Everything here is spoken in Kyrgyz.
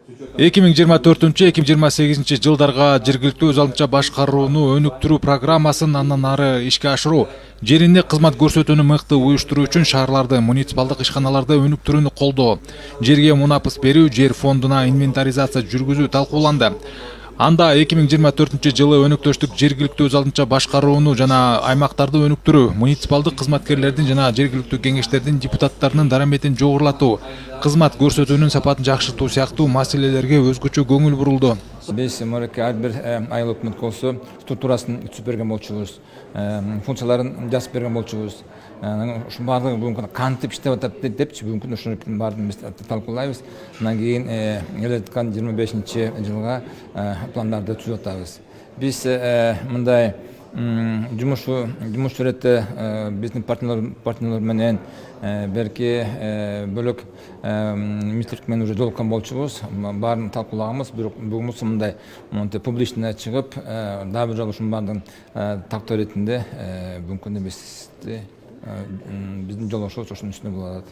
2024-2028 жылдарга жергиликтүү өз алдынча башкарууну өнүктүрүү программасын андан ары ишке ашыруу, жеринде кызмат көрсөтүүнү мыкты уюштуруу үчүн шаарларды, муниципалдык ишканаларды өнүктүрүүнү колдоо, жерге мунапыс берүү, жер фондуна инвентаризация жүргүзүү талкууланды. Анда 2024 жылы өнөктөштүк жергиликтүү өз алдынча башкарууну жана аймактарды өнүктүрүү, муниципалдык кызматкерлердин жана жергиликтүү кеңештердин депутаттарынын дараметин жогорулатуу, кызмат көрсөтүүнүн сапатын жакшыртуу сыяктуу маселелерге өзгөчө көңүл бурулду. Biz ар бир айыл өкмөт колсу структурасын түзүп берген болчубуз, функцияларын жазып берген болчубуз. Ушунун баардыгы бүгүнкү кантип иштеп атат депчи бүгүнкү ушунун баардыгын биз талкуулайбыз. Андан кийин келе жаткан 25-жылга пландарды түзүп атабыз. Биз мындай жумуш иретте биздин партнерлер менен берки бөлөк министрлик менен уже жолуккан болчубуз. Баарын талкуулаганбыз, бирок бүгүн мындай публичный чыгып, дагы бир жолу ушунун баардыгын тактоо иретинде бүгүнкү күндө биздин жолдошубуз ошонун үстүндө болуп атат.